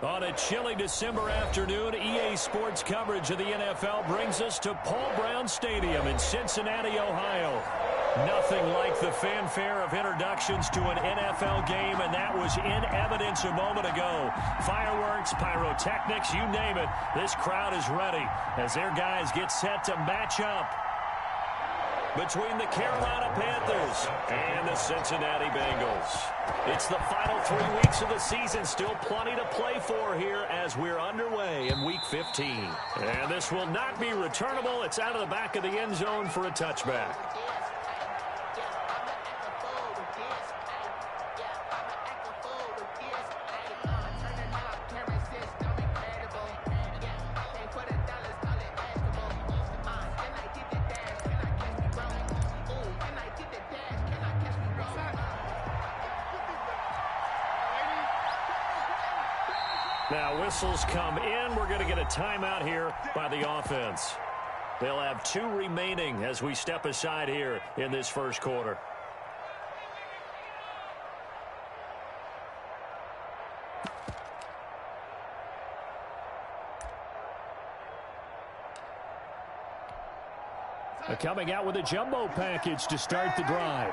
On a chilly December afternoon, EA Sports coverage of the NFL brings us to Paul Brown Stadium in Cincinnati, Ohio. Nothing like the fanfare of introductions to an NFL game, and that was in evidence a moment ago. Fireworks, pyrotechnics, you name it, this crowd is ready as their guys get set to match up between the Carolina Panthers and the Cincinnati Bengals. It's the final 3 weeks of the season. Still plenty to play for here as we're underway in Week 15. And this will not be returnable. It's out of the back of the end zone for a touchback. Now whistles come in. We're going to get a timeout here by the offense. They'll have 2 remaining as we step aside here in this first quarter. Coming out with a jumbo package to start the drive.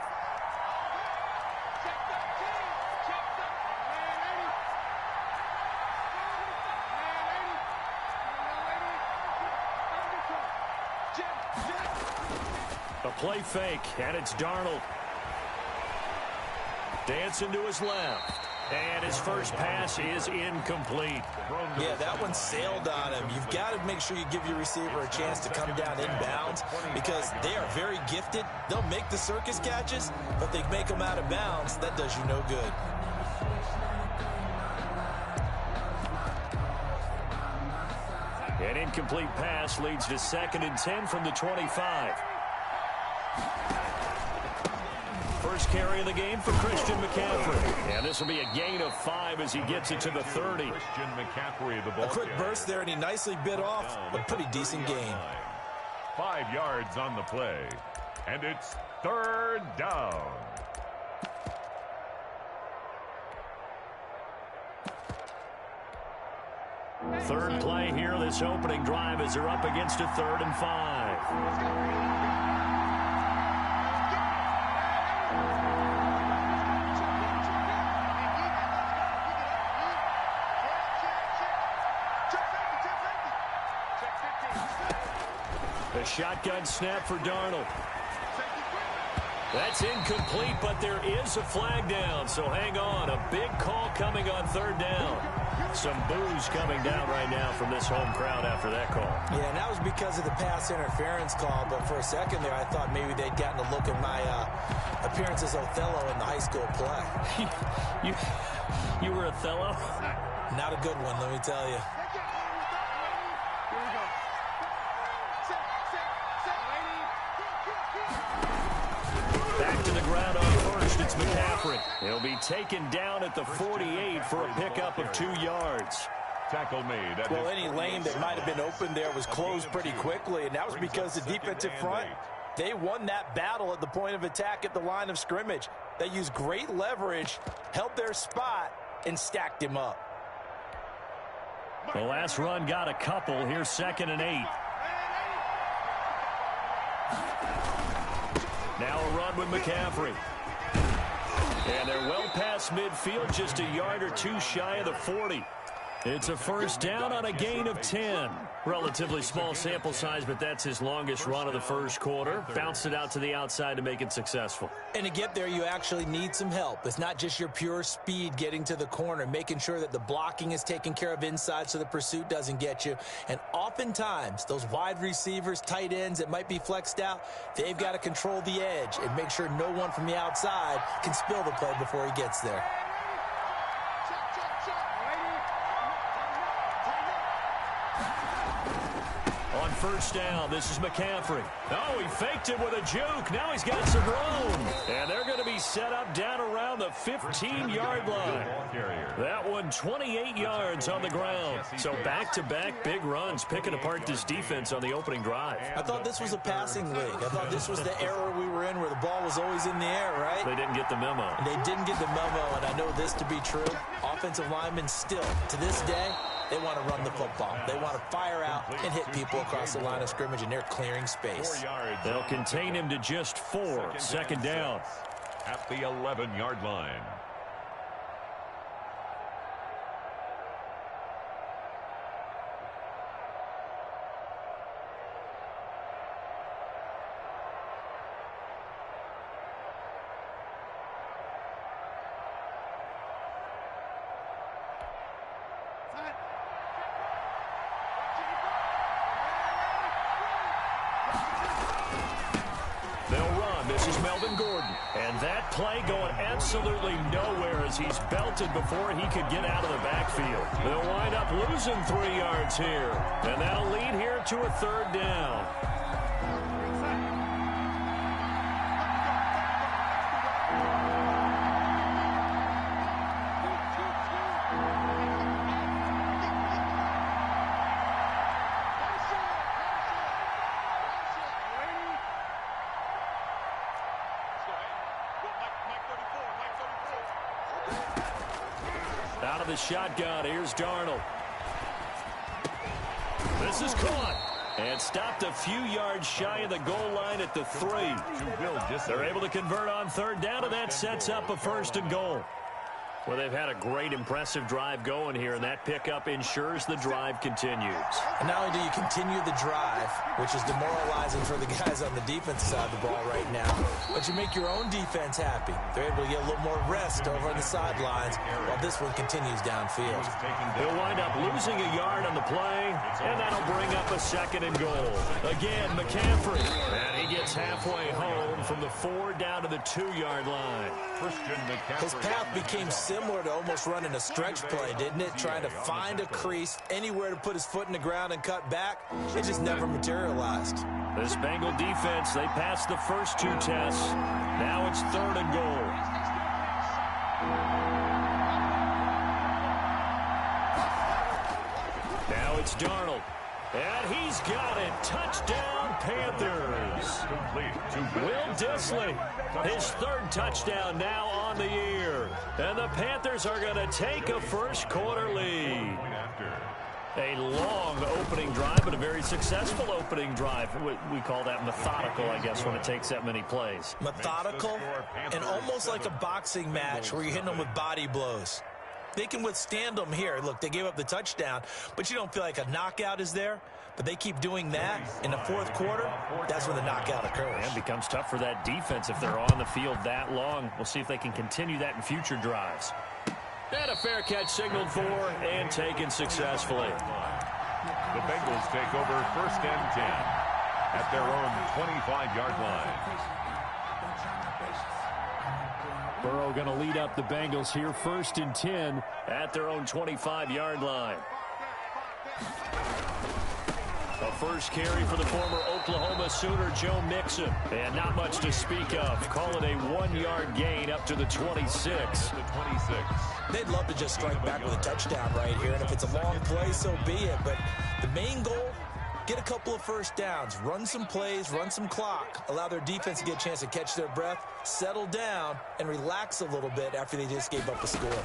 A play fake, and it's Darnold. Dancing to his left. And his first pass is incomplete. Yeah, that one sailed on him. You've got to make sure you give your receiver a chance to come down inbounds because they are very gifted. They'll make the circus catches, but they make them out of bounds. That does you no good. An incomplete pass leads to 2nd and 10 from the 25. First carry of the game for Christian McCaffrey. And this will be a gain of 5 as he gets it to the 30. Christian McCaffrey, the ball. A quick burst there, and he nicely bit off a pretty decent gain. 5 yards on the play. And it's 3rd down. Third play here, this opening drive as they're up against a 3rd and 5. A shotgun snap for Darnold. That's incomplete, but there is a flag down, so hang on. A big call coming on 3rd down. Some boos coming down right now from this home crowd after that call. Yeah, and that was because of the pass interference call, but for a second there, I thought maybe they'd gotten a look at my appearance as Othello in the high school play. You were Othello? Not a good one, let me tell you. Back to the ground on first, it's McCaffrey. He'll be taken down at the 48 for a pickup of 2 yards. Tackle made. Well, any lane that might have been open there was closed pretty quickly, and that was because the defensive front, they won that battle at the point of attack at the line of scrimmage. They used great leverage, held their spot, and stacked him up. The last run got a couple. Here's 2nd and 8. Now a run with McCaffrey. And they're well past midfield, just a yard or 2 shy of the 40. It's a first down on a gain of 10. Relatively small sample size, but that's his longest run of the first quarter. Bounced it out to the outside to make it successful. And to get there, you actually need some help. It's not just your pure speed getting to the corner, making sure that the blocking is taken care of inside so the pursuit doesn't get you. And oftentimes, those wide receivers, tight ends that might be flexed out, they've got to control the edge and make sure no one from the outside can spill the play before he gets there. On first down, this is McCaffrey. Oh, he faked it with a juke. Now he's got some room. And they're going to be set up down around the 15-yard line. That one 28 yards on the ground. So back-to-back big runs, picking apart this defense on the opening drive. I thought this was a passing league. I thought this was the era we were in where the ball was always in the air, right? They didn't get the memo. They didn't get the memo, and I know this to be true. offensive linemen still, to this day, they want to run the football. They want to fire out and hit people across the line of scrimmage, and they're clearing space. They'll contain him to just 4. Second down. At the 11-yard line. And that play going absolutely nowhere as he's belted before he could get out of the backfield. They'll wind up losing 3 yards here. And that'll lead here to a 3rd down. Out of the shotgun, here's Darnold. This is caught and stopped a few yards shy of the goal line at the 3. They're able to convert on 3rd down, and that sets up a 1st and goal. Well, they've had a great, impressive drive going here, and that pickup ensures the drive continues. And not only do you continue the drive, which is demoralizing for the guys on the defensive side of the ball right now, but you make your own defense happy. They're able to get a little more rest over on the sidelines while this one continues downfield. They'll wind up losing a yard on the play, and that'll bring up a 2nd and goal. Again, McCaffrey. And he gets halfway home from the 4 down to the 2-yard line. His path became similar to almost running a stretch play, didn't it? Trying to find a crease, anywhere to put his foot in the ground and cut back. It just never materialized. This Bengal defense, they passed the first 2 tests. Now it's 3rd and goal. Now it's Darnold. And he's got it. Touchdown, Panthers. Will Dissly, his 3rd touchdown now on the year. And the Panthers are going to take a first-quarter lead. A long opening drive, but a very successful opening drive. We call that methodical, I guess, when it takes that many plays. Methodical and almost like a boxing match where you're hitting them with body blows. They can withstand them here. Look, they gave up the touchdown, but you don't feel like a knockout is there. But they keep doing that in the 4th quarter. That's when the knockout occurs. And it becomes tough for that defense if they're on the field that long. We'll see if they can continue that in future drives. And a fair catch signaled for and taken successfully. The Bengals take over 1st and 10 at their own 25-yard line. Burrow going to lead up the Bengals here, 1st and 10 at their own 25-yard line. A first carry for the former Oklahoma Sooner, Joe Mixon. And not much to speak of. Call it a 1-yard gain up to the 26. They'd love to just strike back with a touchdown right here. And if it's a long play, so be it. But the main goal, get a couple of first downs, run some plays, run some clock, allow their defense to get a chance to catch their breath, settle down, and relax a little bit after they just gave up a score.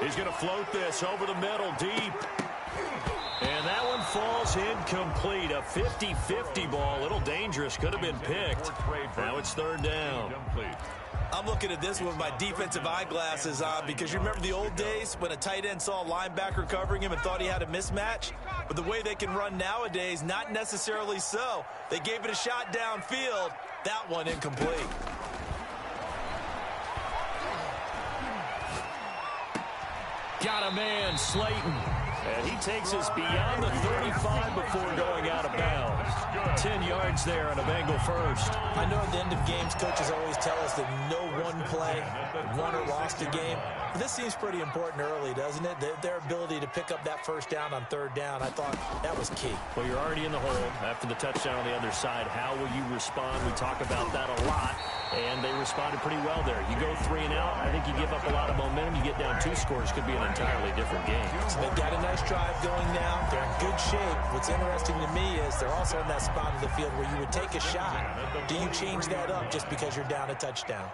He's going to float this over the middle, deep. And that one falls incomplete. A 50-50 ball. A little dangerous. Could have been picked. Now it's 3rd down. I'm looking at this with my defensive eyeglasses on because you remember the old days when a tight end saw a linebacker covering him and thought he had a mismatch? But the way they can run nowadays, not necessarily so. They gave it a shot downfield. That one incomplete. Got a man, Slayton. And he takes us beyond the 35 before going out of bounds. 10 yards there on a Bengal first. I know at the end of games, coaches always tell us that no one play won or lost a game. But this seems pretty important early, doesn't it? Their ability to pick up that first down on 3rd down, I thought that was key. Well, you're already in the hole after the touchdown on the other side. How will you respond? We talk about that a lot. And they responded pretty well there. You go 3 and out, I think you give up a lot of momentum. You get down 2 scores, could be an entirely different game. So they've got a nice drive going now. They're in good shape. What's interesting to me is they're also in that spot of the field where you would take a shot. Do you change that up just because you're down a touchdown?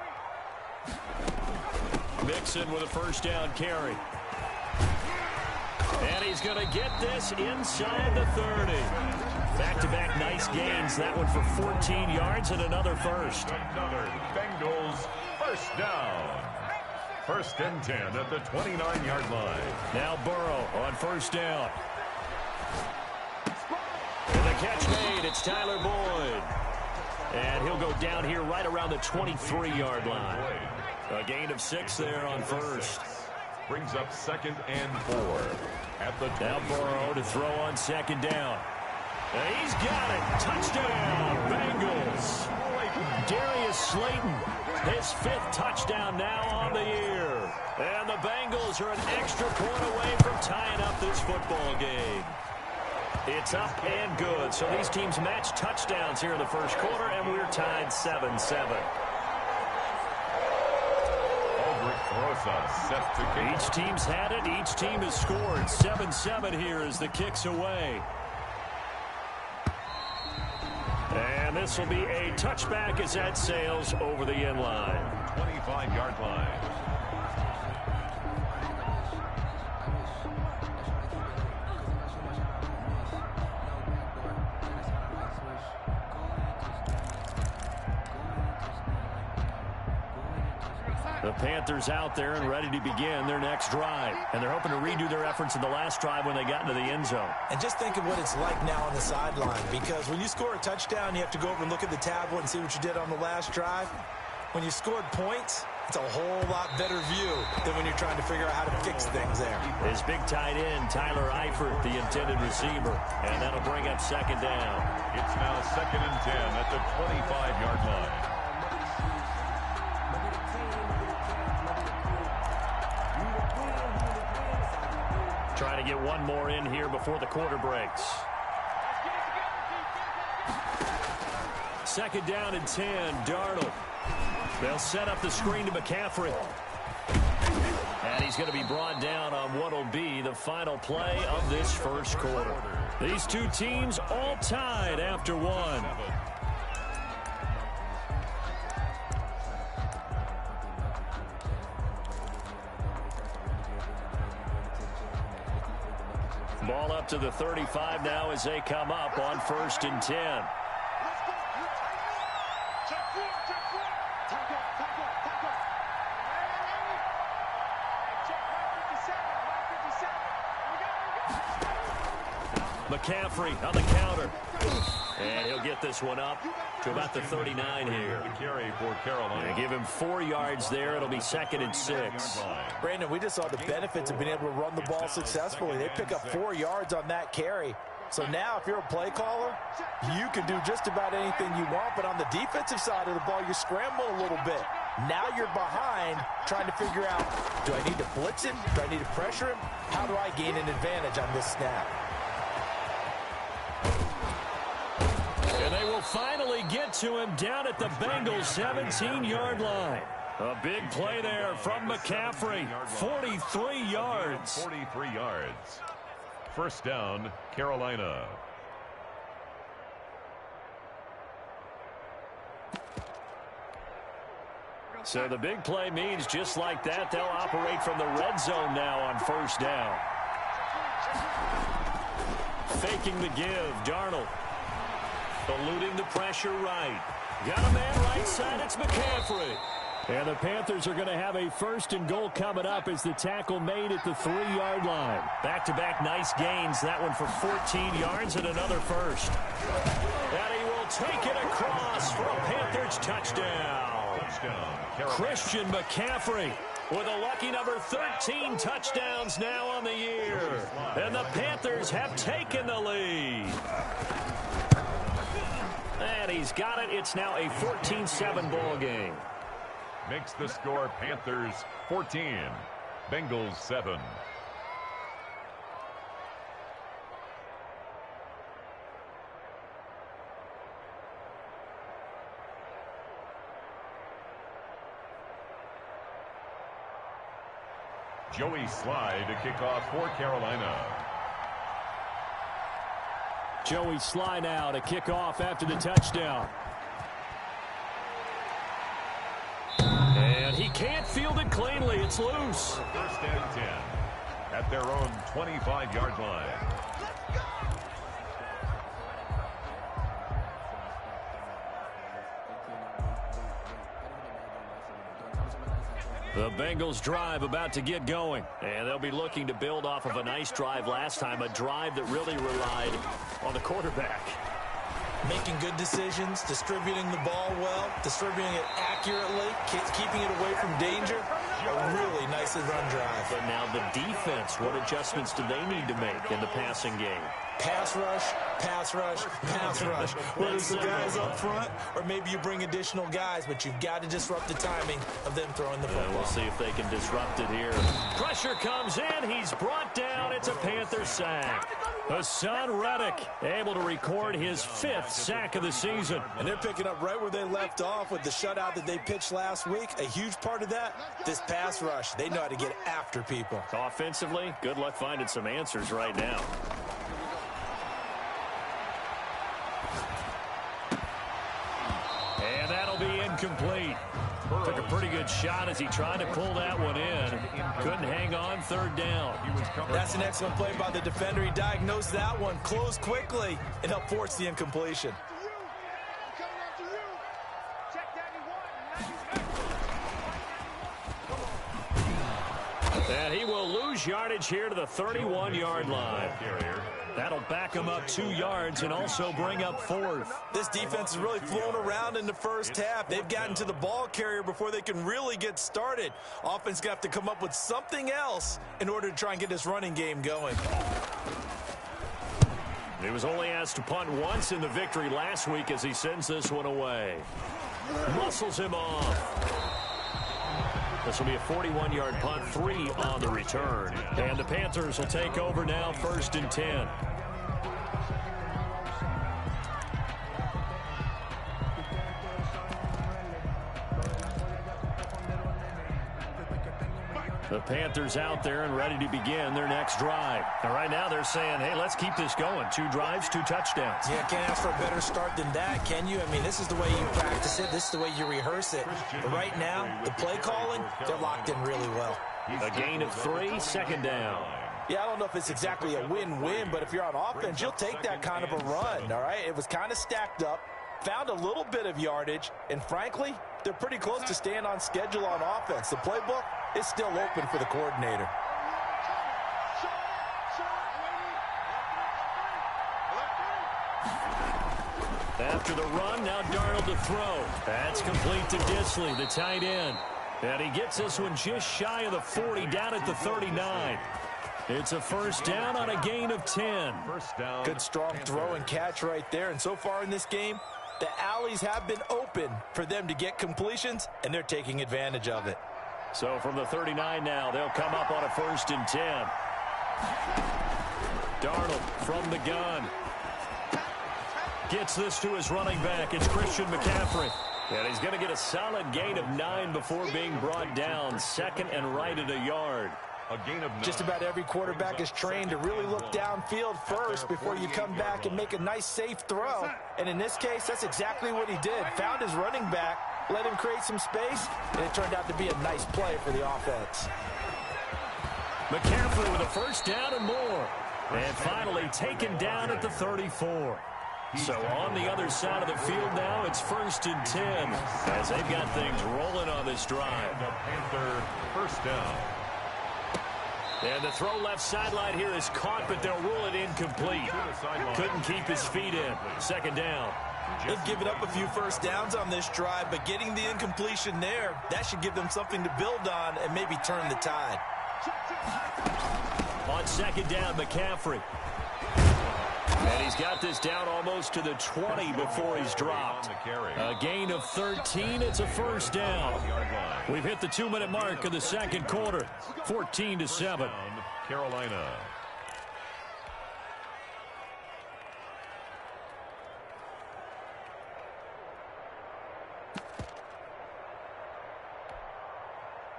Mixon with a first down carry. And he's going to get this inside the 30. Back-to-back nice gains. That one for 14 yards and another first. Another Bengals first down. First and 10 at the 29-yard line. Now Burrow on first down. And the catch made. It's Tyler Boyd. And he'll go down here right around the 23-yard line. A gain of 6 there on first. Brings up 2nd and 4 at the 20. Now Burrow to throw on second down. And he's got it. Touchdown, Bengals. Darius Slayton, his 5th touchdown now on the year. And the Bengals are an extra point away from tying up this football game. It's up and good. So these teams match touchdowns here in the first quarter, and we're tied 7-7. Set to kick. Each team's had it. Each team has scored. 7-7 here as the kick's away. And this will be a touchback as that sails over the end line. 25-yard line. The Panthers out there and ready to begin their next drive. And they're hoping to redo their efforts in the last drive when they got into the end zone. And just think of what it's like now on the sideline, because when you score a touchdown, you have to go over and look at the tablet and see what you did on the last drive. When you scored points, it's a whole lot better view than when you're trying to figure out how to fix things there. His big tight end, Tyler Eifert, the intended receiver. And that'll bring up second down. It's now 2nd and 10 at the 25-yard line. Trying to get one more in here before the quarter breaks. Second down and 10, Darnold. They'll set up the screen to McCaffrey. And he's going to be brought down on what will be the final play of this first quarter. These two teams all tied after one. Ball up to the 35 now as they come up on 1st and 10. McCaffrey on the counter. And he'll get this one up to about the 39 here. The carry for Carolina. And give him 4 yards there. It'll be 2nd and 6. Brandon, we just saw the benefits of being able to run the ball successfully. They pick up 4 yards on that carry. So now if you're a play caller, you can do just about anything you want. But on the defensive side of the ball, you're scrambling a little bit. Now you're behind trying to figure out, do I need to blitz him? Do I need to pressure him? How do I gain an advantage on this snap? And they will finally get to him down at the Bengals 17-yard line. A big play there from McCaffrey. 43 yards. 43 yards. First down, Carolina. So the big play means just like that, they'll operate from the red zone now on first down. Faking the give, Darnold. Eluding the pressure right. Got a man right side, it's McCaffrey. And the Panthers are going to have a 1st and goal coming up as the tackle made at the 3-yard line. Back-to-back nice gains. That one for 14 yards and another first. And he will take it across for a Panthers touchdown. Christian McCaffrey with a lucky number 13 touchdowns now on the year. And the Panthers have taken the lead. And he's got it. It's now a 14-7 ball game. Makes the score Panthers 14, Bengals 7. Joey Slye to kick off for Carolina. Joey Slye now to kick off after the touchdown. And he can't field it cleanly. It's loose. First and 10 at their own 25-yard line. The Bengals drive about to get going, and they'll be looking to build off of a nice drive last time, a drive that really relied on the quarterback. Making good decisions, distributing the ball well, distributing it accurately, keeping it away from danger. A really nice run drive. But now the defense, what adjustments do they need to make in the passing game? Pass rush, pass rush, pass rush. Whether it's the guys up front or maybe you bring additional guys, but you've got to disrupt the timing of them throwing the football. We'll see if they can disrupt it here. Pressure comes in. He's brought down. It's a Panther sack. Hassan Reddick able to record his 5th sack of the season. And they're picking up right where they left off with the shutout that they pitched last week. A huge part of that, this pass rush. They know how to get after people. Offensively, good luck finding some answers right now. And that'll be incomplete. Took a pretty good shot as he tried to pull that one in. Couldn't hang on, 3rd down. That's an excellent play by the defender. He diagnosed that one, closed quickly, and helped force the incompletion. And he will lose yardage here to the 31-yard line. That'll back him up 2 yards and also bring up 4th. This defense has really flown around in the first half. They've gotten to the ball carrier before they can really get started. Offense got to come up with something else in order to try and get this running game going. He was only asked to punt once in the victory last week as he sends this one away. Muscles him off. This will be a 41-yard punt, 3 on the return. And the Panthers will take over now, 1st and 10. The Panthers out there and ready to begin their next drive. And right now they're saying, hey, let's keep this going. 2 drives, 2 touchdowns. Yeah, can't ask for a better start than that, can you? I mean, this is the way you practice it. This is the way you rehearse it. But right now, the play calling, they're locked in really well. A gain of 3, 2nd down. Yeah, I don't know if it's exactly a win-win, but if you're on offense, you'll take that kind of a run, all right? It was kind of stacked up, found a little bit of yardage, and frankly, they're pretty close to staying on schedule on offense. The playbook is still open for the coordinator. After the run, now Darnold to throw. That's complete to Disley, the tight end. And he gets this one just shy of the 40, down at the 39. It's a 1st down on a gain of 10. Good strong throw and catch right there. And so far in this game, the alleys have been open for them to get completions, and they're taking advantage of it. So from the 39 now, they'll come up on a 1st and 10. Darnold from the gun. Gets this to his running back. It's Christian McCaffrey. And he's going to get a solid gain of 9 before being brought down. 2nd and right at a yard. A gain of 9. Just about every quarterback is trained to really look downfield first before you come back and make a nice, safe throw. And in this case, that's exactly what he did. Found his running back, let him create some space, and it turned out to be a nice play for the offense. McCaffrey with a 1st down and more. And finally taken down at the 34. So on the other side of the field now, it's 1st and 10 as they've got things rolling on this drive. The Panther 1st down. And the throw left sideline here is caught, but they'll rule it incomplete. Couldn't keep his feet in. 2nd down. They've given up a few 1st downs on this drive, but getting the incompletion there, that should give them something to build on and maybe turn the tide. On 2nd down, McCaffrey. And he's got this down almost to the 20 before he's dropped. A gain of 13. It's a 1st down. We've hit the 2-minute mark of the 2nd quarter. 14-7. Carolina.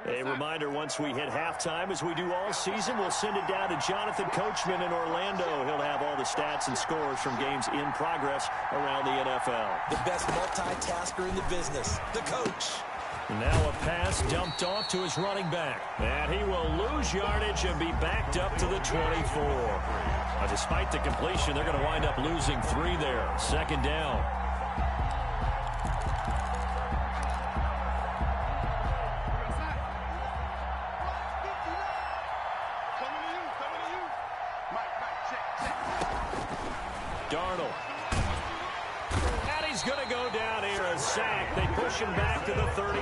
A reminder, once we hit halftime, as we do all season, we'll send it down to Jonathan Coachman in Orlando. He'll have all the stats and scores from games in progress around the NFL. The best multitasker in the business, the coach. Now a pass dumped off to his running back. And he will lose yardage and be backed up to the 24. Despite the completion, they're going to wind up losing 3 there. Second down. Darnold. And he's going to go down here, a sack. They push him back to the 34.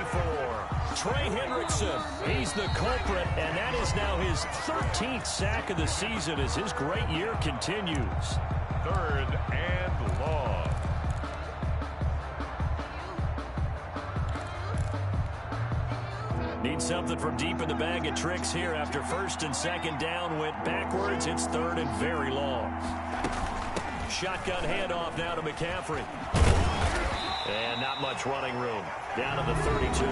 Trey Hendrickson, he's the culprit, and that is now his 13th sack of the season as his great year continues. 3rd and long. Need something from deep in the bag of tricks here after 1st and 2nd down went backwards. It's 3rd and very long. Shotgun handoff now to McCaffrey. And not much running room. Down to the 32.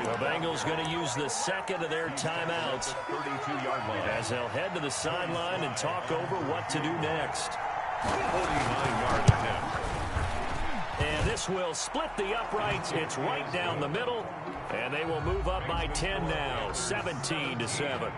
The Bengals going to use the 2nd of their timeouts 32-yard line as they'll head to the sideline and talk over what to do next. 49-yard attempt. And this will split the uprights. It's right down the middle. And they will move up by 10 now, 17-7.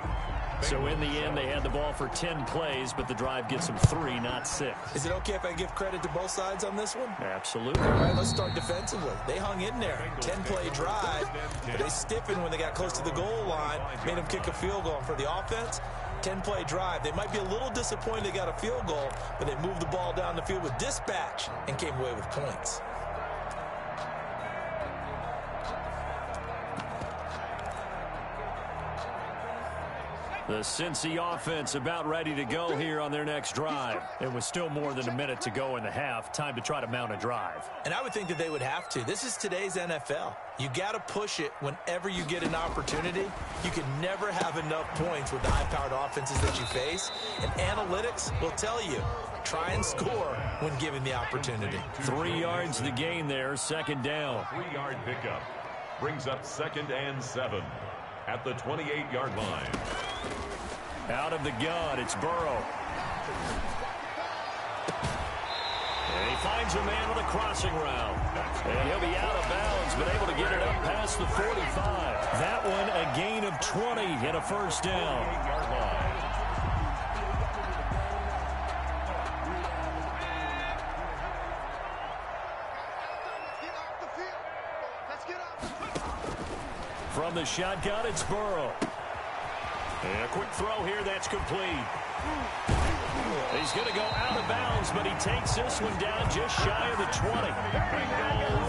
So in the end, they had the ball for 10 plays, but the drive gets them 3, not 6. Is it okay if I give credit to both sides on this one? Absolutely. All right, let's start defensively. They hung in there. 10-play drive, but they stiffened when they got close to the goal line, made them kick a field goal. And for the offense, 10-play drive. They might be a little disappointed they got a field goal, but they moved the ball down the field with dispatch and came away with points. The Cincy offense about ready to go here on their next drive. It was still more than a minute to go in the half. Time to try to mount a drive. And I would think that they would have to. This is today's NFL. You got to push it whenever you get an opportunity. You can never have enough points with the high-powered offenses that you face. And analytics will tell you, try and score when given the opportunity. 3 yards the gain there, 2nd down. 3-yard pickup brings up 2nd and 7 at the 28-yard line. Out of the gun, it's Burrow. And he finds a man on the crossing route. And he'll be out of bounds, but able to get it up past the 45. That one a gain of 20 and a 1st down. 8-yard line. From the shotgun, it's Burrow. And a quick throw here, that's complete. He's going to go out of bounds, but he takes this one down just shy of the 20.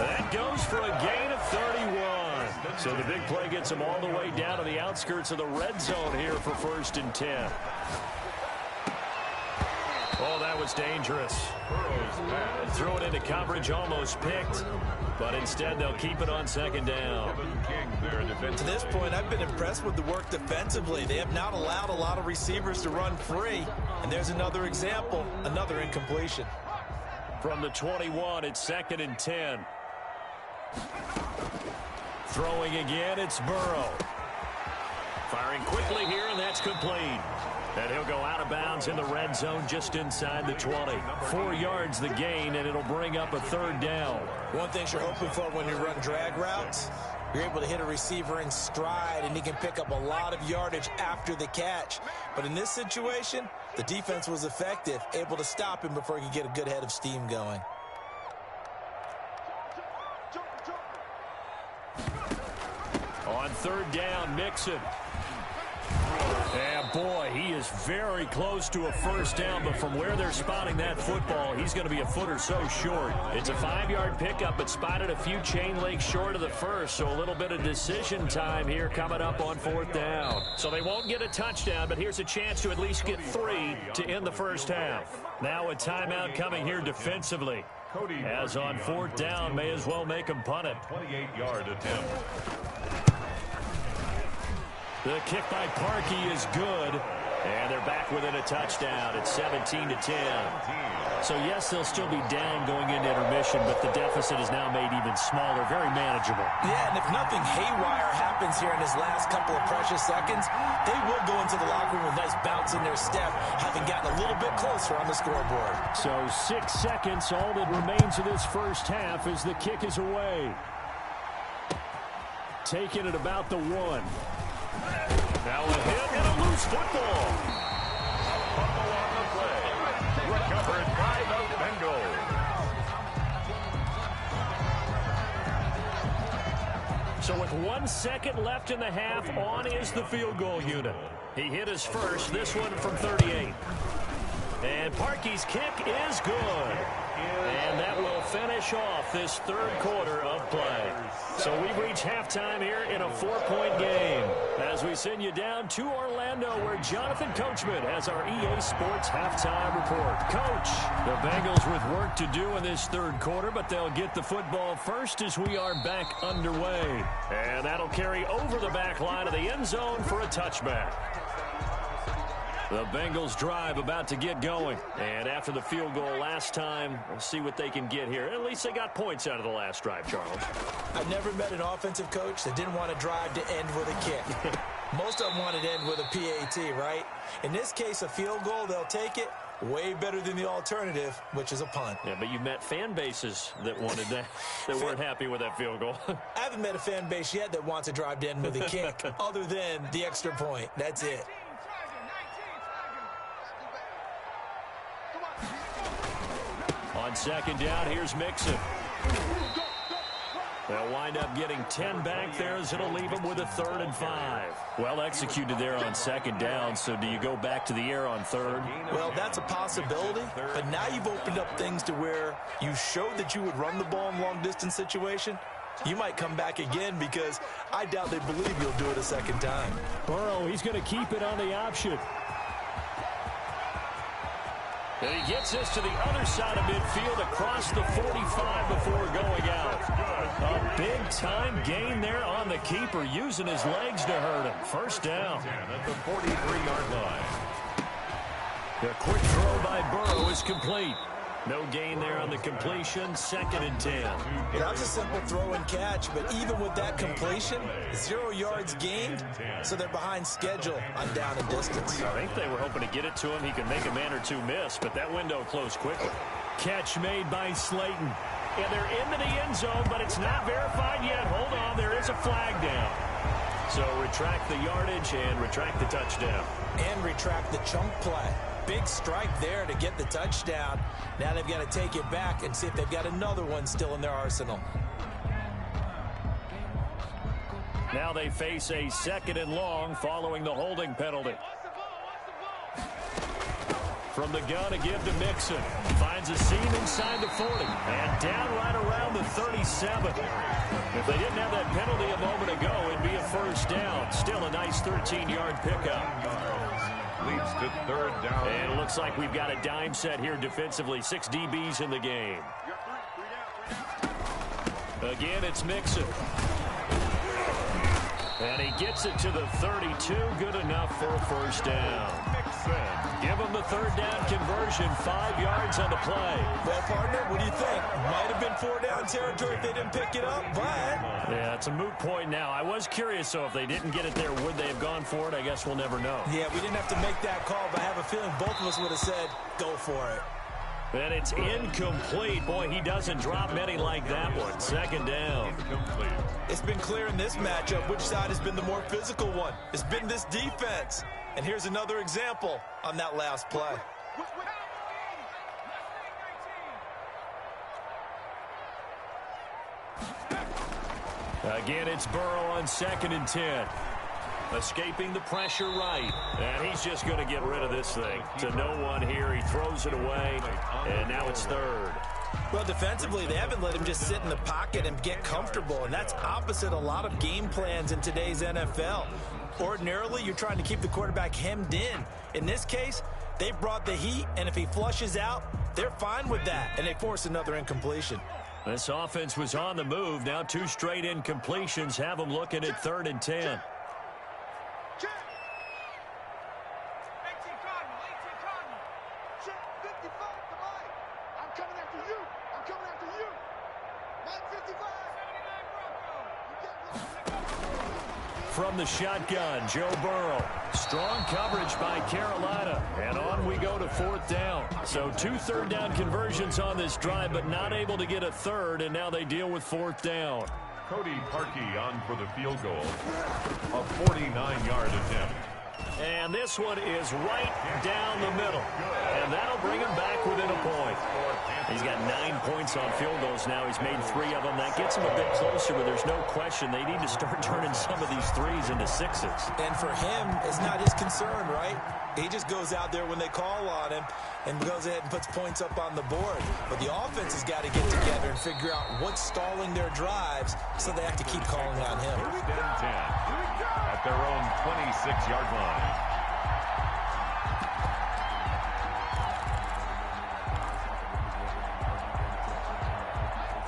That goes for a gain of 31. So the big play gets him all the way down to the outskirts of the red zone here for 1st and 10. Oh, that was dangerous. Threw it into coverage, almost picked. But instead, they'll keep it on 2nd down. To this point, I've been impressed with the work defensively. They have not allowed a lot of receivers to run free. And there's another example, another incompletion. From the 21, it's 2nd and 10. Throwing again, it's Burrow. Firing quickly here, and that's complete. And he'll go out of bounds in the red zone just inside the 20. 4 yards the gain, and it'll bring up a 3rd down. One thing you're hoping for when you run drag routes, you're able to hit a receiver in stride, and he can pick up a lot of yardage after the catch. But in this situation, the defense was effective, able to stop him before he could get a good head of steam going. On 3rd down, Mixon. And boy, he is very close to a 1st down, but from where they're spotting that football, he's going to be a foot or so short. It's a 5-yard pickup, but spotted a few chain links short of the 1st, so a little bit of decision time here coming up on 4th down. So they won't get a touchdown, but here's a chance to at least get 3 to end the 1st half. Now a timeout coming here defensively. As on 4th down, may as well make them punt it. 28-yard attempt. The kick by Parkey is good, and they're back within a touchdown. It's 17-10. So, yes, they'll still be down going into intermission, but the deficit is now made even smaller, very manageable. Yeah, and if nothing haywire happens here in his last couple of precious seconds, they will go into the locker room with a nice bounce in their step, having gotten a little bit closer on the scoreboard. So 6 seconds, all that remains of this 1st half as the kick is away. taken at about the 1. Now a hit and a loose football. A fumble on the play. Recovered by the Bengals. So with 1 second left in the half, on is the field goal unit. He hit his first, this one from 38. And Parkey's kick is good. And that will finish off this third quarter of play. So we've reached halftime here in a 4-point game. As we send you down to Orlando, where Jonathan Coachman has our EA Sports halftime report. Coach, the Bengals with work to do in this third quarter, but they'll get the football first as we are back underway. And that'll carry over the back line of the end zone for a touchback. The Bengals drive about to get going. And after the field goal last time, we'll see what they can get here. At least they got points out of the last drive, Charles. I've never met an offensive coach that didn't want to drive to end with a kick. Most of them wanted to end with a PAT, right? In this case, a field goal, they'll take it. Way better than the alternative, which is a punt. Yeah, but you met fan bases that wanted that, that weren't happy with that field goal. I haven't met a fan base yet that wants to drive to end with a kick, other than the extra point. That's it. On second down, here's Mixon. They'll wind up getting 10 back there as it'll leave them with a 3rd and 5. Well executed there on second down, so do you go back to the air on third? Well, that's a possibility, but now you've opened up things to where you showed that you would run the ball in long-distance situation. You might come back again because I doubt they believe you'll do it a second time. Burrow, he's going to keep it on the option. And he gets this to the other side of midfield across the 45 before going out. A big-time gain there on the keeper, using his legs to hurt him. First down. At the 43-yard line. The quick throw by Burrow is complete. No gain there on the completion, 2nd and 10. That was a simple throw and catch, but even with that completion, 0 yards gained, so they're behind schedule on down and distance. I think they were hoping to get it to him. He could make a man or two miss, but that window closed quickly. Catch made by Slayton. And they're into the end zone, but it's not verified yet. Hold on, there is a flag down. So retract the yardage and retract the touchdown. And retract the chunk play. Big strike there to get the touchdown. Now they've got to take it back and see if they've got another one still in their arsenal. Now they face a 2nd and long following the holding penalty. From the gun, a give to Mixon. Finds a seam inside the 40. And down right around the 37. If they didn't have that penalty a moment ago, it'd be a first down. Still a nice 13-yard pickup. Leads to 3rd down. And it looks like we've got a dime set here defensively. 6 DBs in the game. Again, it's Mixon. And he gets it to the 32. Good enough for a first down. Give him the 3rd down conversion. 5 yards on the play. Well, partner, what do you think? Might have been 4-down territory if they didn't pick it up, but... Yeah, it's a moot point now. I was curious, so if they didn't get it there, would they have gone for it? I guess we'll never know. Yeah, we didn't have to make that call, but I have a feeling both of us would have said, go for it. And it's incomplete. Boy, he doesn't drop many like that one. 2nd down. Incomplete. It's been clear in this matchup which side has been the more physical one. It's been this defense. And here's another example on that last play. Again, it's Burrow on 2nd and 10. Escaping the pressure right. And he's just going to get rid of this thing. To no one here. He throws it away. And now it's 3rd. Well, defensively, they haven't let him just sit in the pocket and get comfortable. And that's opposite a lot of game plans in today's NFL. Ordinarily, you're trying to keep the quarterback hemmed in. In this case, they brought the heat. And if he flushes out, they're fine with that. And they force another incompletion. This offense was on the move. Now 2 straight incompletions have them looking at 3rd and 10. From the shotgun, Joe Burrow. Strong coverage by Carolina. And on we go to 4th down. So 2 3rd down conversions on this drive, but not able to get a 3rd, and now they deal with 4th down. Cody Parkey on for the field goal. A 49-yard attempt. And this one is right down the middle. And that'll bring him back within a point. He's got 9 points on field goals now. He's made 3 of them. That gets him a bit closer, but there's no question they need to start turning some of these threes into 6s. And for him, it's not his concern, right? He just goes out there when they call on him and goes ahead and puts points up on the board. But the offense has got to get together and figure out what's stalling their drives, so they have to keep calling on him. First and 10 at their own 26-yard line.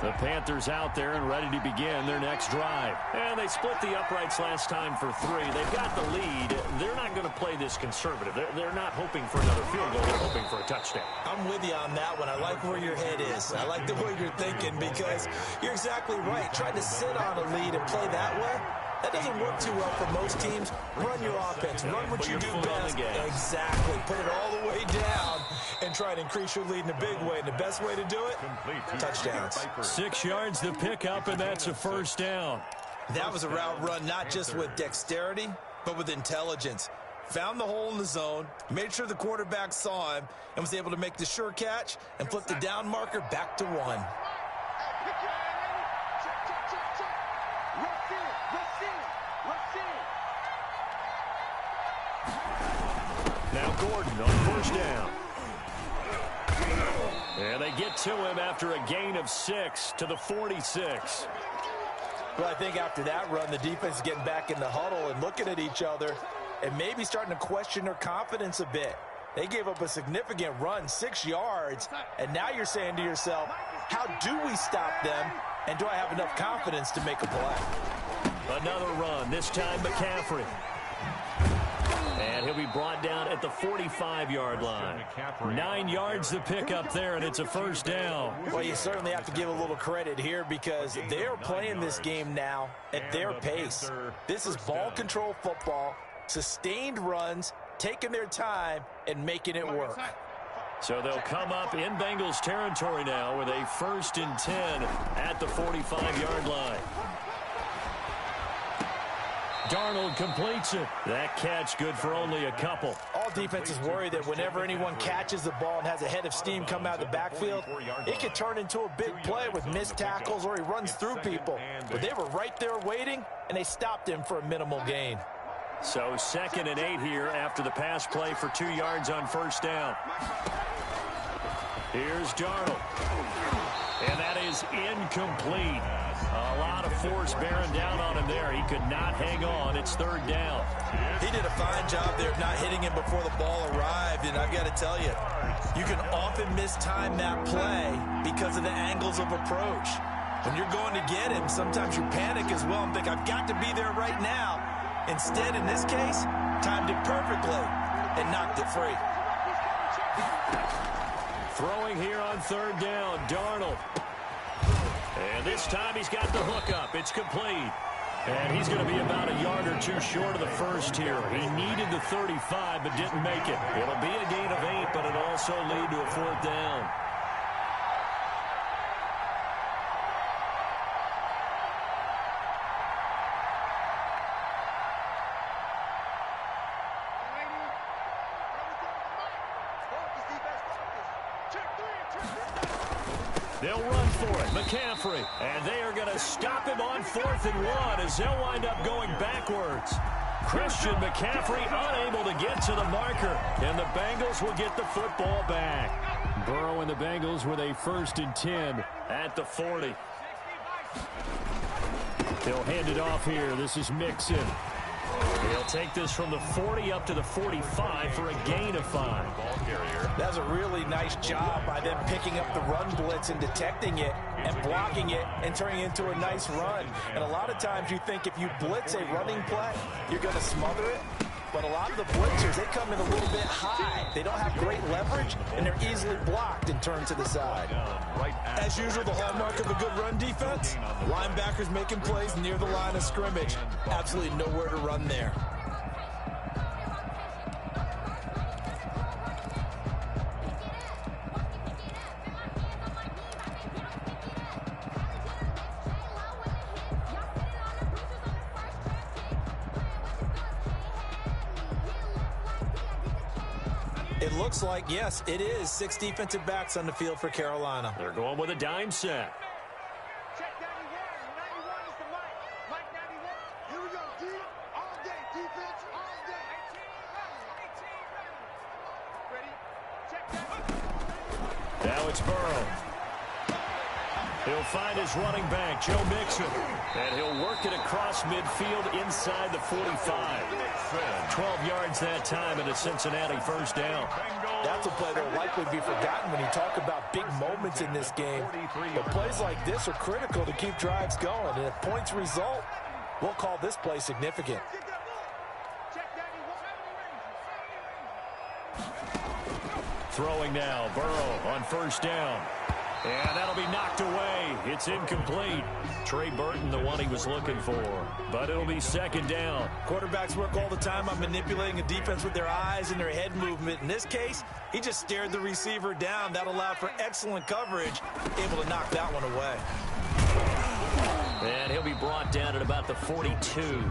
The Panthers out there and ready to begin their next drive. And they split the uprights last time for 3. They've got the lead. They're not going to play this conservative. They're not hoping for another field goal. They're hoping for a touchdown. I'm with you on that one. I like where your head is. I like the way you're thinking, because you're exactly right. Trying to sit on a lead and play that way, that doesn't work too well for most teams. Run your offense. Run what you do best. Exactly. Put it all the way down and try to increase your lead in a big way. And the best way to do it, touchdowns. 6 yards the pickup, and that's a first down. That was a route run not just with dexterity, but with intelligence. Found the hole in the zone, made sure the quarterback saw him, and was able to make the sure catch and flip the down marker back to 1. Now Gordon on first down. And they get to him after a gain of 6 to the 46. Well, I think after that run, the defense is getting back in the huddle and looking at each other and maybe starting to question their confidence a bit. They gave up a significant run, 6 yards, and now you're saying to yourself, how do we stop them, and do I have enough confidence to make a play? Another run, this time McCaffrey. And he'll be brought down at the 45-yard line. 9 yards to pick up there, and it's a first down. Well, you certainly have to give a little credit here, because they're playing this game now at their pace. This is ball control football, sustained runs, taking their time, and making it work. So they'll come up in Bengals territory now with a 1st and 10 at the 45-yard line. Darnold completes it. That catch good for only a couple. All defenses worry that whenever anyone catches the ball and has a head of steam come out of the backfield, it could turn into a big play with missed tackles or he runs through people. But they were right there waiting, and they stopped him for a minimal gain. So 2nd and 8 here after the pass play for 2 yards on first down. Here's Darnold. And that is incomplete. A lot of force bearing down on him there. He could not hang on. It's 3rd down. He did a fine job there of not hitting him before the ball arrived. And I've got to tell you, you can often mistime that play because of the angles of approach. When you're going to get him, sometimes you panic as well and think, I've got to be there right now. Instead, in this case, timed it perfectly and knocked it free. Throwing here on 3rd down, Darnold. And this time he's got the hook up. It's complete. And he's going to be about a yard or 2 short of the first here. He needed the 35 but didn't make it. It'll be a gain of 8, but it'll also lead to a 4th down. They'll run for it. McCaffrey. And they are going to stop him on 4th and 1 as they'll wind up going backwards. Christian McCaffrey unable to get to the marker. And the Bengals will get the football back. Burrow and the Bengals with a 1st and 10 at the 40. They'll hand it off here. This is Mixon. He'll take this from the 40 up to the 45 for a gain of 5. That's a really nice job by them picking up the run blitz and detecting it and blocking it and turning it into a nice run. And a lot of times you think if you blitz a running play, you're going to smother it. But a lot of the blitzers, they come in a little bit high. They don't have great leverage, and they're easily blocked and turned to the side. As usual, the hallmark of a good run defense, linebackers making plays near the line of scrimmage. Absolutely nowhere to run there. It looks like, yes, it is 6 defensive backs on the field for Carolina. They're going with a dime set. Check 91. 91 is the mic. Mic 91. Here we go. D all day. Defense all day. 18 ready. Check that. Now it's Burrow. He'll find his running back, Joe Mixon. And he'll work it across midfield inside the 45. 12 yards that time and a Cincinnati first down. That's a play that will likely be forgotten when you talk about big moments in this game. But plays like this are critical to keep drives going. And if points result, we'll call this play significant. Throwing now, Burrow on first down. And that'll be knocked away. It's incomplete. Trey Burton, the one he was looking for. But it'll be second down. Quarterbacks work all the time on manipulating a defense with their eyes and their head movement. In this case, he just stared the receiver down. That allowed for excellent coverage, able to knock that one away. And he'll be brought down at about the 42.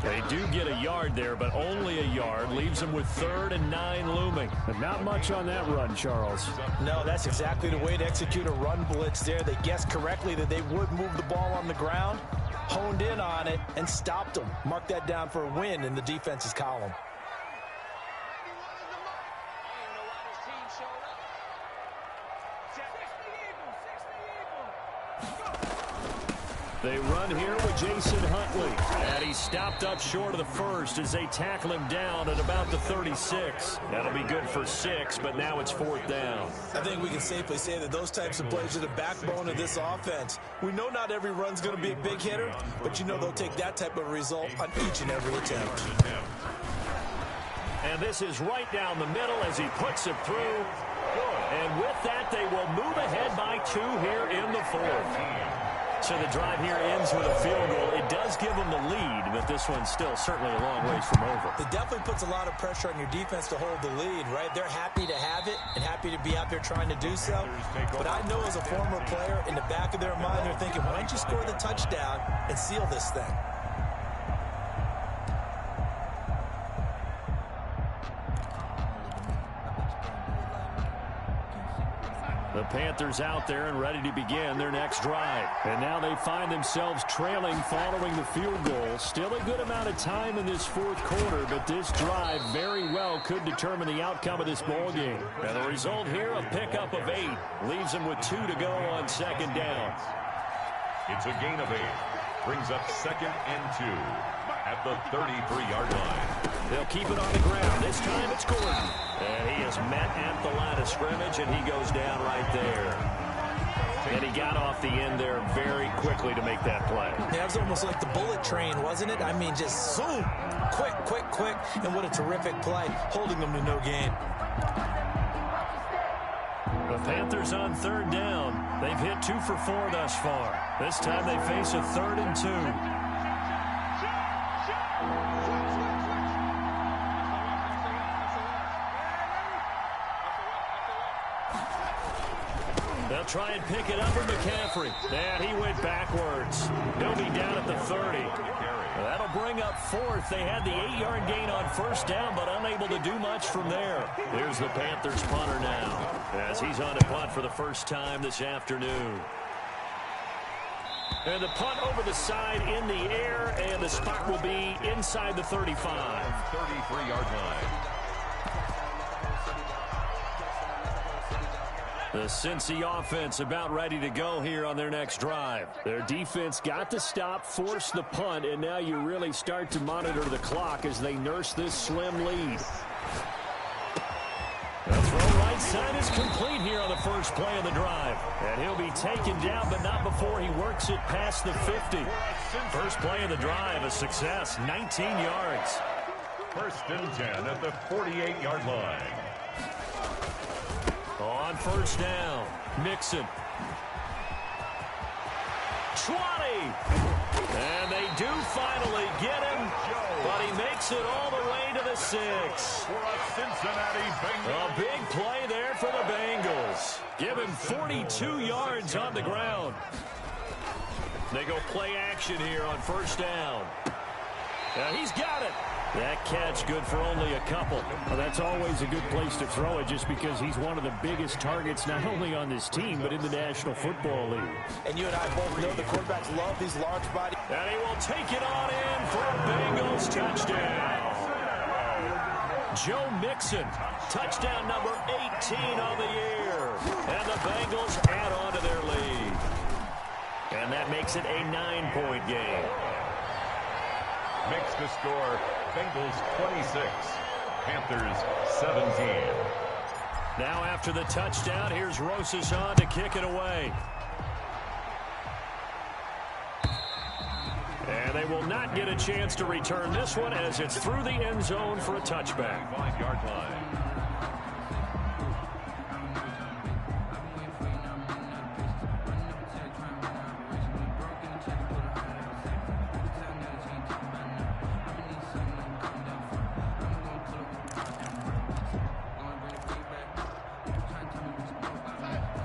They do get a yard there, but only a yard. Leaves them with 3rd and 9 looming. But not much on that run, Charles. No, that's exactly the way to execute a run blitz there. They guessed correctly that they would move the ball on the ground, honed in on it, and stopped them. Mark that down for a win in the defense's column. They run here with Jason Huntley. And he's stopped up short of the first as they tackle him down at about the 36. That'll be good for 6, but now it's 4th down. I think we can safely say that those types of plays are the backbone of this offense. We know not every run's going to be a big hitter, but you know they'll take that type of result on each and every attempt. And this is right down the middle as he puts it through. And with that, they will move ahead by 2 here in the 4th. So the drive here ends with a field goal. It does give them the lead, but this one's still certainly a long ways from over. It definitely puts a lot of pressure on your defense to hold the lead, right? They're happy to have it and happy to be out there trying to do so. But I know as a former player, in the back of their mind, they're thinking, why don't you score the touchdown and seal this thing? The Panthers out there and ready to begin their next drive. And now they find themselves trailing following the field goal. Still a good amount of time in this 4th quarter, but this drive very well could determine the outcome of this ball game. And the result here, a pickup of 8. Leaves them with 2 to go on second down. It's a gain of 8. Brings up 2nd and 2 at the 33-yard line. They'll keep it on the ground. This time it's Gordon. And he is met at the line of scrimmage, and he goes down right there. And he got off the end there very quickly to make that play. Yeah, it was almost like the bullet train, wasn't it? I mean, just zoom. Quick, quick, quick. And what a terrific play, holding them to no gain. The Panthers on 3rd down. They've hit 2 for 4 thus far. This time they face a 3rd and 2. They'll try and pick it up for McCaffrey. And he went backwards. He'll be down at the 30. That'll bring up 4th. They had the 8-yard gain on first down, but unable to do much from there. Here's the Panthers punter now, as he's on a punt for the first time this afternoon. And the punt over the side in the air, and the spot will be inside the 35. 33-yard line. The Cincy offense about ready to go here on their next drive. Their defense got the stop, forced the punt, and now you really start to monitor the clock as they nurse this slim lead. The throw right side is complete here on the first play of the drive. And he'll be taken down, but not before he works it past the 50. First play of the drive, a success, 19 yards. 1st and 10 at the 48-yard line. On first down, Mixon. 20. And they do finally get him, but he makes it all the way to the 6. For a Cincinnati Bengals. A big play there for the Bengals. Give him 42 yards on the ground. They go play action here on first down. Now he's got it. That catch good for only a couple. Well, that's always a good place to throw it just because he's one of the biggest targets not only on this team but in the National Football League. And you and I both know the quarterbacks love these large bodies. And he will take it on in for a Bengals touchdown. Joe Mixon, touchdown number 18 on the year. And the Bengals add on to their lead. And that makes it a 9-point game. Makes the score Bengals 26, Panthers 17. Now after the touchdown, here's Rosas on to kick it away. And they will not get a chance to return this one as it's through the end zone for a touchback. 5-yard line.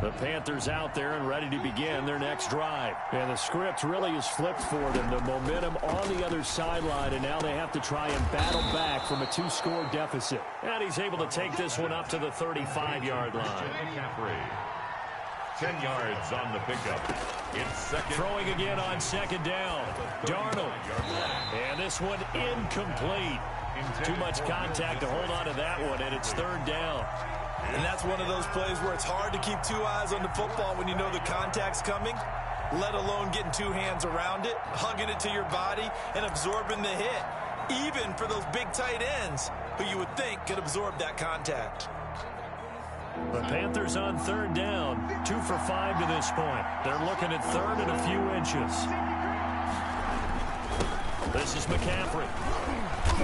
The Panthers out there and ready to begin their next drive. And the script really is flipped for them. The momentum on the other sideline, and now they have to try and battle back from a 2-score deficit. And he's able to take this one up to the 35-yard line. 10 yards on the pickup. It's second. Throwing again on second down. Darnold. And this one incomplete. Too much contact to hold on to that one, and it's third down. And that's one of those plays where it's hard to keep two eyes on the football when you know the contact's coming, let alone getting two hands around it, hugging it to your body, and absorbing the hit, even for those big tight ends who you would think could absorb that contact. The Panthers on third down, 2 for 5 to this point. They're looking at third and a few inches. This is McCaffrey.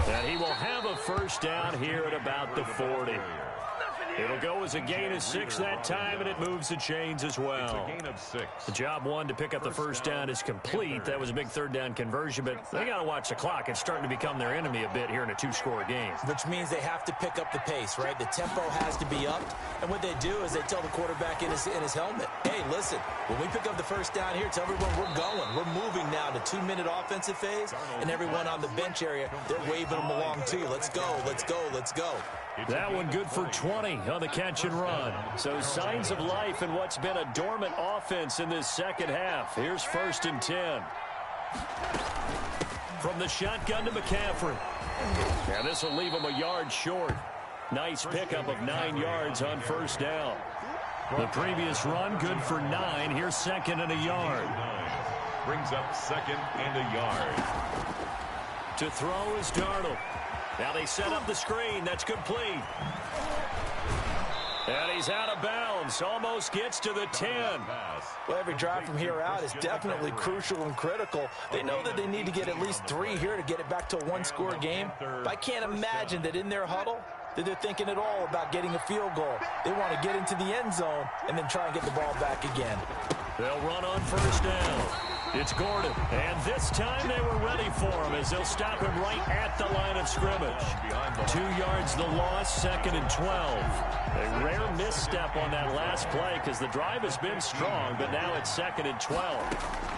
And he will have a first down here at about the 40. It'll go as a gain of 6 that time, and it moves the chains as well. It's a gain of 6. The job one to pick up the first down is complete. That was a big third down conversion, but they got to watch the clock. It's starting to become their enemy a bit here in a 2-score game. Which means they have to pick up the pace, right? The tempo has to be upped. And what they do is they tell the quarterback in his helmet, hey, listen, when we pick up the first down here, tell everyone we're going. We're moving now to 2-minute offensive phase, and everyone on the bench area, they're waving them along too. Let's go, let's go, let's go. That one good for 20 on the catch and run. So signs of life in what's been a dormant offense in this second half. Here's 1st and 10. From the shotgun to McCaffrey. And this will leave him a yard short. Nice pickup of 9 yards on first down. The previous run good for 9. Here's 2nd and a yard. Brings up 2nd and a yard. To throw is Darnold. Now they set up the screen. That's complete. And he's out of bounds. Almost gets to the 10. Well, every drive from here out is definitely crucial and critical. They know that they need to get at least 3 here to get it back to a 1-score game. But I can't imagine that in their huddle that they're thinking at all about getting a field goal. They want to get into the end zone and then try and get the ball back again. They'll run on first down. It's Gordon. And this time they were ready for him as they'll stop him right at the line of scrimmage. 2 yards the loss, 2nd and 12. A rare misstep on that last play because the drive has been strong, but now it's 2nd and 12.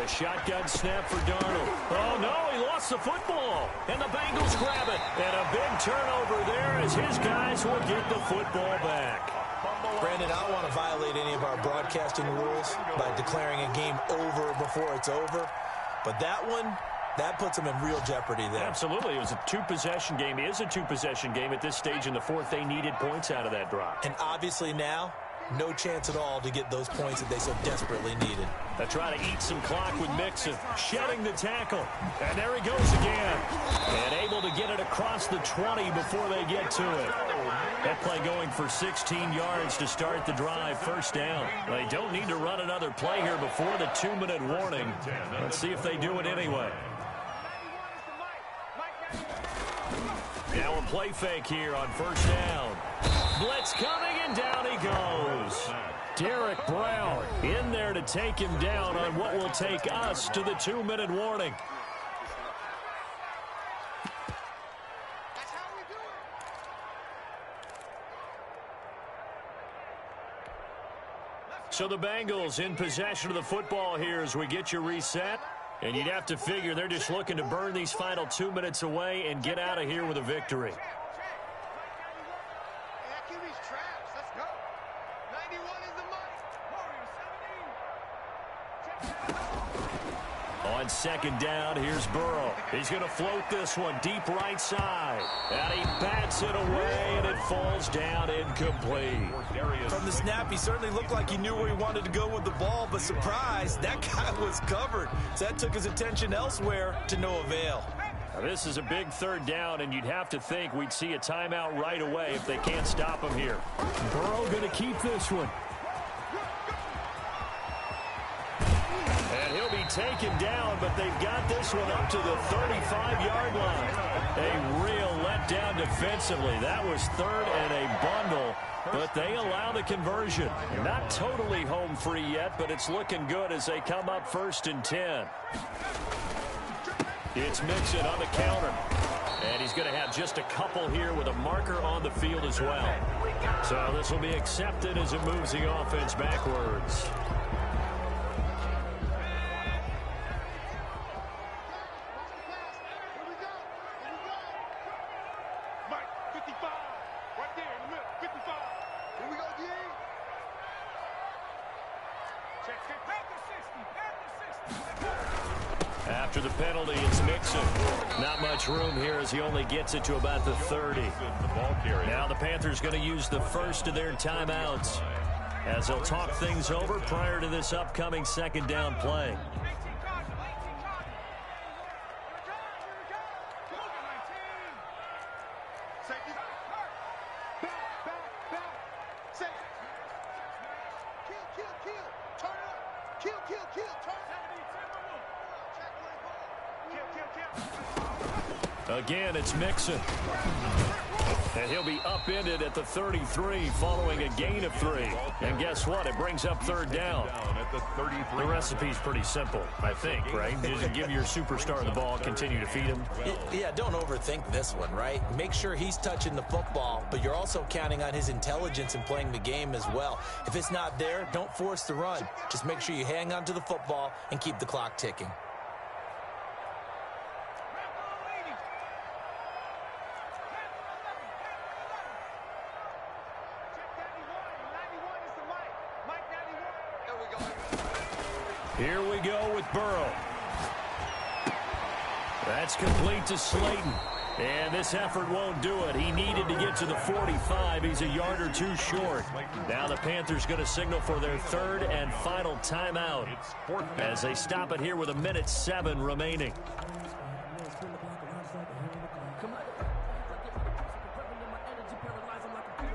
A shotgun snap for Darnold. Oh, no, he lost the football. And the Bengals grab it. And a big turnover there as his guys will get the football back. Brandon, I don't want to violate any of our broadcasting rules by declaring a game over before it's over. But that one, that puts them in real jeopardy there. Absolutely. It was a 2-possession game. It is a 2-possession game at this stage in the fourth. They needed points out of that drive. And obviously now, no chance at all to get those points that they so desperately needed. They try to eat some clock with Mixon, shedding the tackle. And there he goes again. And able to get it across the 20 before they get to it. That play going for 16 yards to start the drive, first down. They don't need to run another play here before the 2-minute warning. Let's see if they do it anyway. Now a play fake here on first down. Blitz coming, and down he goes. Derek Brown in there to take him down on what will take us to the 2-minute warning. So the Bengals in possession of the football here as we get you reset. And you'd have to figure they're just looking to burn these final 2 minutes away and get out of here with a victory. On second down, here's Burrow. He's going to float this one deep right side. And he bats it away, and it falls down incomplete. From the snap, he certainly looked like he knew where he wanted to go with the ball, but surprise, that guy was covered. So that took his attention elsewhere to no avail. Now, this is a big third down, and you'd have to think we'd see a timeout right away if they can't stop him here. Burrow going to keep this one. And he'll be taken down, but they've got this one up to the 35-yard line. A real letdown defensively. That was third and a bundle, but they allow the conversion. Not totally home free yet, but it's looking good as they come up 1st and 10. It's Mixon on the counter. And he's going to have just a couple here with a marker on the field as well. So this will be accepted as it moves the offense backwards. After the penalty, it's Mixon. Not much room here as he only gets it to about the 30. Now the Panthers going to use the first of their timeouts as they'll talk things over prior to this upcoming second down play. Again, it's Mixon. And he'll be upended at the 33 following a gain of 3. And guess what? It brings up third down. The recipe's pretty simple, I think, right? Just give your superstar the ball, continue to feed him. Yeah, don't overthink this one, right? Make sure he's touching the football, but you're also counting on his intelligence in playing the game as well. If it's not there, don't force the run. Just make sure you hang on to the football and keep the clock ticking. Here we go with Burrow. That's complete to Slayton. And this effort won't do it. He needed to get to the 45. He's a yard or two short. Now the Panthers going to signal for their third and final timeout as they stop it here with 1:07 remaining.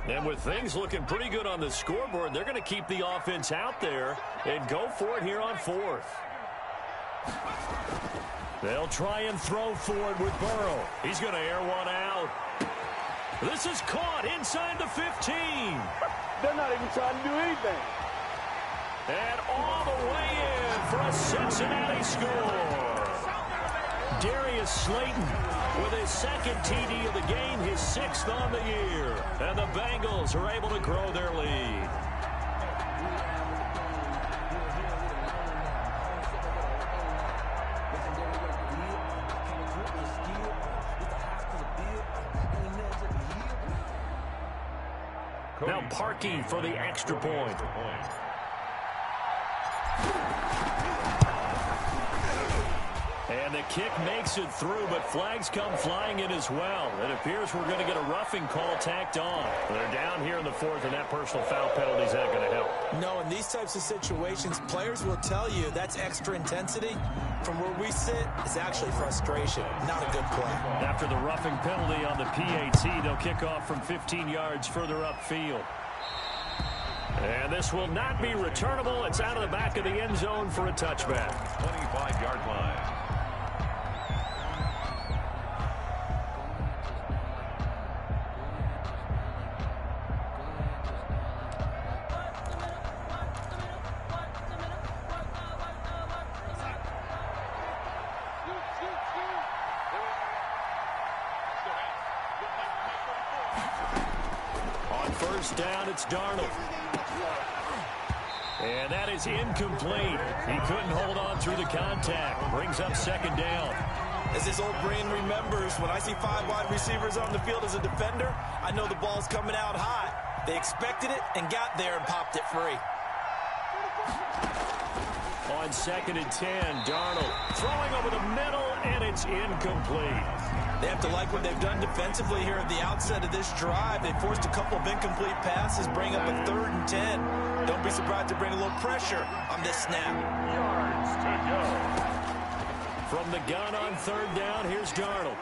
And with things looking pretty good on the scoreboard, they're going to keep the offense out there and go for it here on 4th. They'll try and throw for it with Burrow. He's going to air one out. This is caught inside the 15. They're not even trying to do anything. And all the way in for a Cincinnati score. Darius Slayton with his second TD of the game, his 6th on the year. And the Bengals are able to grow their lead. Now Parkey for the extra point. And the kick makes it through, but flags come flying in as well. It appears we're going to get a roughing call tacked on. They're down here in the 4th, and that personal foul penalty is not going to help. No, in these types of situations, players will tell you that's extra intensity. From where we sit, it's actually frustration, not a good play. After the roughing penalty on the PAT, they'll kick off from 15 yards further upfield. And this will not be returnable. It's out of the back of the end zone for a touchback. 25-yard line. On first down, it's Darnold. And that is incomplete. He couldn't hold on through the contact. Brings up second down. As this old brain remembers, when I see 5 wide receivers on the field as a defender, I know the ball's coming out high. They expected it and got there and popped it free. On 2nd and 10, Darnold throwing over the middle, and it's incomplete. They have to like what they've done defensively here at the outset of this drive. They forced a couple of incomplete passes, bring up a 3rd and 10. Don't be surprised to bring a little pressure on this snap. Yards to go. From the gun on 3rd down, here's Darnold.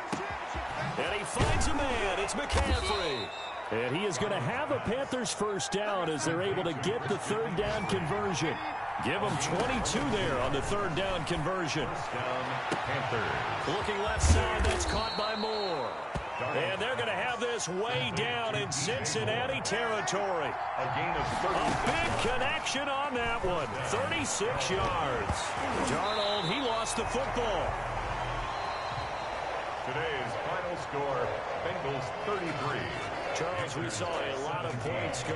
And he finds a man. It's McCaffrey. And he is going to have a Panthers first down as they're able to get the 3rd down conversion. Give them 22 there on the 3rd down conversion. Down Panthers. Looking left side, that's caught by Moore. And they're going to have this way down in Cincinnati territory. A gain of 30. A big connection on that one. 36 yards. Darnold, he lost the football. Today's final score, Bengals 33. Charles, we saw a lot of points go